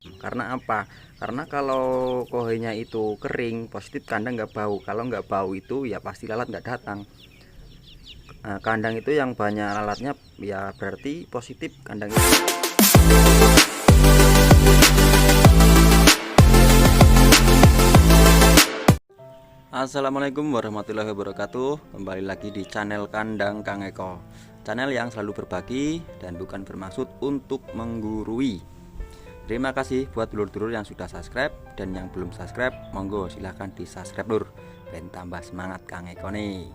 Karena apa? Karena kalau kohenya itu kering, positif kandang nggak bau. Kalau nggak bau itu ya pasti lalat nggak datang. Kandang itu yang banyak lalatnya ya berarti positif kandang itu. Assalamualaikum warahmatullahi wabarakatuh. Kembali lagi di channel Kandang Kang Eko, channel yang selalu berbagi dan bukan bermaksud untuk menggurui. Terima kasih buat dulur-dulur yang sudah subscribe, dan yang belum subscribe monggo silahkan di subscribe lur, ben tambah semangat Kang Eko nih.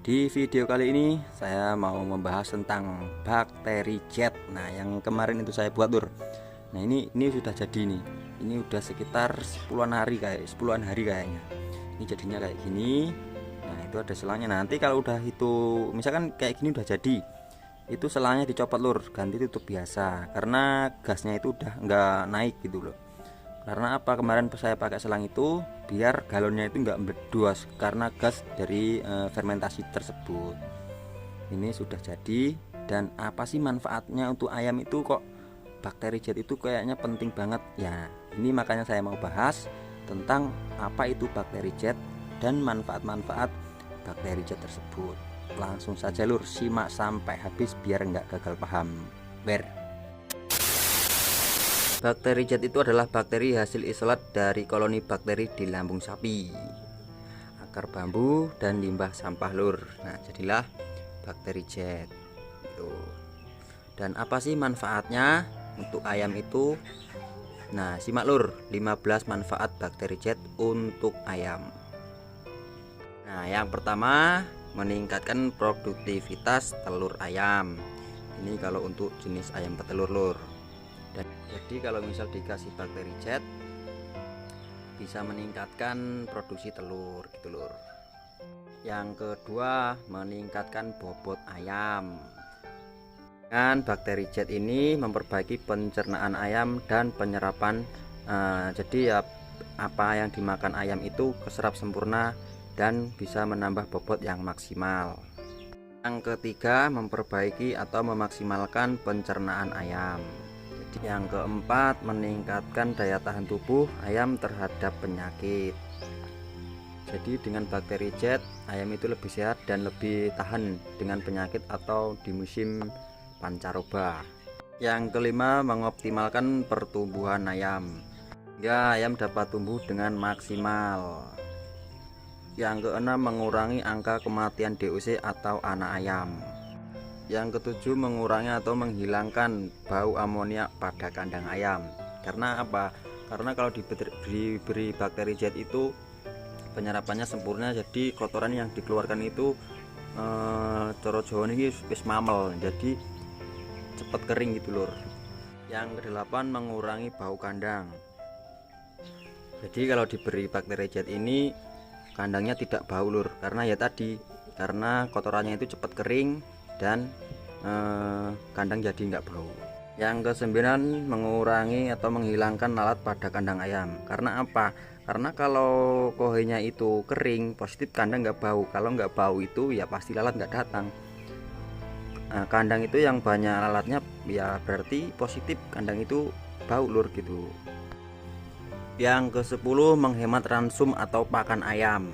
Di video kali ini saya mau membahas tentang bakteri jet. Nah, yang kemarin itu saya buat lur. Nah, ini sudah jadi nih. Ini udah sekitar 10-an hari kayaknya. Ini jadinya kayak gini. Nah, itu ada selangnya. Nanti kalau udah itu misalkan kayak gini udah jadi, itu selangnya dicopot lur, ganti tutup biasa, karena gasnya itu udah nggak naik gitu loh. Karena apa, kemarin saya pakai selang itu biar galonnya itu nggak meledos karena gas dari fermentasi tersebut. Ini sudah jadi. Dan apa sih manfaatnya untuk ayam itu, kok bakteri jet itu kayaknya penting banget ya. Ini makanya saya mau bahas tentang apa itu bakteri jet dan manfaat-manfaat bakteri jet tersebut. Langsung saja lur, simak sampai habis biar nggak gagal paham. Bakteri jet itu adalah bakteri hasil isolat dari koloni bakteri di lambung sapi, akar bambu, dan limbah sampah lur. Nah, jadilah bakteri jet itu. Dan apa sih manfaatnya untuk ayam itu? Nah, simak lur, 15 manfaat bakteri jet untuk ayam. Nah, yang pertama, meningkatkan produktivitas telur ayam. Ini kalau untuk jenis ayam petelur lur. Dan jadi kalau misal dikasih bakteri jet bisa meningkatkan produksi telur gitu lur. Yang kedua, meningkatkan bobot ayam. Dengan bakteri jet ini memperbaiki pencernaan ayam dan penyerapan. Jadi ya apa yang dimakan ayam itu keserap sempurna dan bisa menambah bobot yang maksimal. Yang ketiga, memperbaiki atau memaksimalkan pencernaan ayam. Jadi yang keempat, meningkatkan daya tahan tubuh ayam terhadap penyakit. Jadi dengan bakteri jet ayam itu lebih sehat dan lebih tahan dengan penyakit atau di musim pancaroba. Yang kelima, mengoptimalkan pertumbuhan ayam hingga ayam dapat tumbuh dengan maksimal. Yang keenam, mengurangi angka kematian DOC atau anak ayam. Yang ketujuh, mengurangi atau menghilangkan bau amonia pada kandang ayam. Karena apa? Karena kalau diberi bakteri jet itu penyerapannya sempurna, jadi kotoran yang dikeluarkan itu coro Jawa ini wis mamel, jadi cepat kering gitu lur. Yang kedelapan, mengurangi bau kandang. Jadi kalau diberi bakteri jet ini kandangnya tidak bau lur, karena ya tadi, karena kotorannya itu cepat kering dan kandang jadi nggak bau. Yang kesembilan, mengurangi atau menghilangkan lalat pada kandang ayam. Karena apa? Karena kalau kohenya itu kering, positif kandang nggak bau. Kalau nggak bau itu ya pasti lalat nggak datang. Kandang itu yang banyak lalatnya ya berarti positif kandang itu bau lur gitu. Yang ke-10, menghemat ransum atau pakan ayam.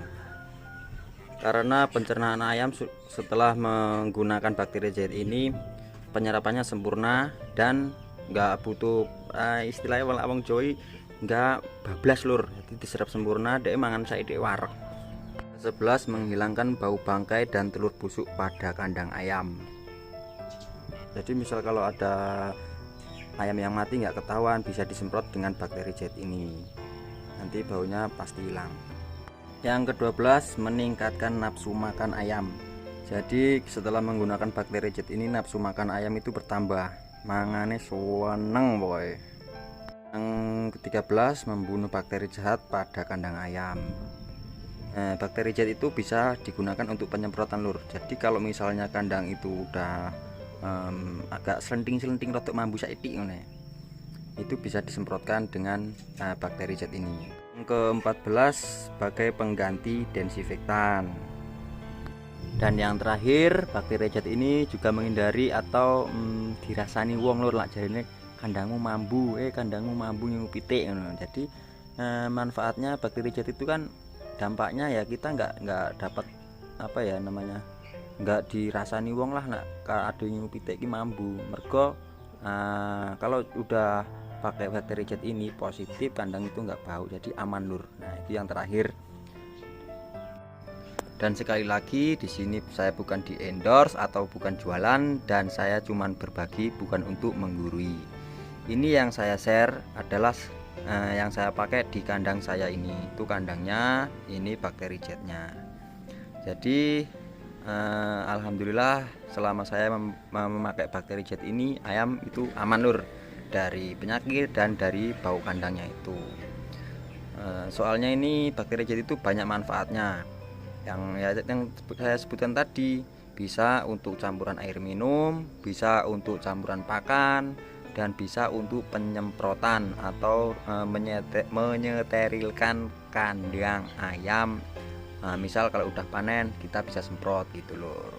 Karena pencernaan ayam setelah menggunakan bakteri jet ini penyerapannya sempurna dan nggak butuh istilahnya wong Jawa nggak bablas lur, jadi diserap sempurna, dek mangan saiki wareg. 11, menghilangkan bau bangkai dan telur busuk pada kandang ayam. Jadi misal kalau ada ayam yang mati nggak ketahuan, bisa disemprot dengan bakteri jet ini, nanti baunya pasti hilang. Yang ke-12, meningkatkan nafsu makan ayam. Jadi setelah menggunakan bakteri jet ini nafsu makan ayam itu bertambah, mangane seneng boy. Yang ke-13, membunuh bakteri jahat pada kandang ayam. Bakteri jet itu bisa digunakan untuk penyemprotan lur. Jadi kalau misalnya kandang itu udah agak selenting rotok mambu saiki ngene, itu bisa disemprotkan dengan bakteri jet ini. Yang ke-14, sebagai pengganti desinfektan. Dan yang terakhir, bakteri jet ini juga menghindari atau dirasani wong lur, lak jarine kandangmu mambu nyungu pitik. Jadi manfaatnya bakteri jet itu kan dampaknya ya kita nggak dapat apa ya namanya, nggak dirasani wong lah nak ada nyungu pitik ki mambu. Mergo kalau udah pakai bakteri jet ini positif, kandang itu nggak bau, jadi aman lur. Nah itu yang terakhir. Dan sekali lagi di sini saya bukan di endorse atau bukan jualan, dan saya cuman berbagi, bukan untuk menggurui. Ini yang saya share adalah yang saya pakai di kandang saya ini. Itu kandangnya, ini bakteri jetnya. Jadi alhamdulillah selama saya memakai bakteri jet ini, ayam itu aman lur dari penyakit dan dari bau kandangnya itu. Soalnya ini bakteri jet itu banyak manfaatnya. Yang saya sebutkan tadi, bisa untuk campuran air minum, bisa untuk campuran pakan, dan bisa untuk penyemprotan atau menyeterilkan kandang ayam. Misal kalau udah panen kita bisa semprot gitu loh.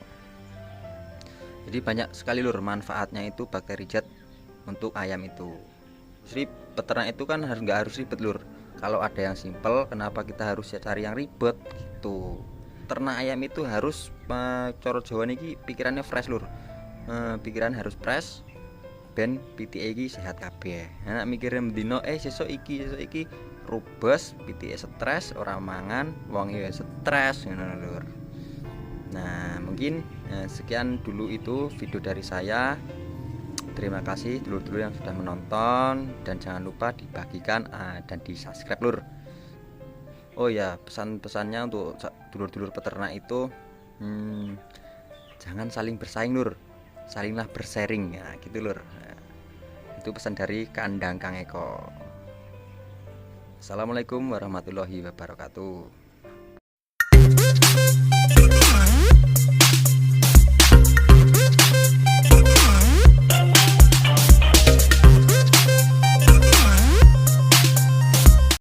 Jadi banyak sekali lur manfaatnya itu bakteri jet untuk ayam itu. Jadi peternak itu kan nggak harus ribet lur. Kalau ada yang simple, kenapa kita harus cari yang ribet gitu. Ternak ayam itu harus coro Jawa niki pikirannya fresh lur. Pikiran harus fresh ben pitike iki sehat kabeh. Nek mikire mendino sesuk iki rubes, pitike stres, ora mangan, wong ya stres ngono lur. Nah, mungkin sekian dulu itu video dari saya. Terima kasih dulur-dulur yang sudah menonton, dan jangan lupa dibagikan dan di-subscribe lur. Oh ya, pesan-pesannya untuk dulur-dulur peternak itu jangan saling bersaing lur, salinglah bersharing ya gitu lur. Itu pesan dari kandang Kang Eko. Assalamualaikum warahmatullahi wabarakatuh.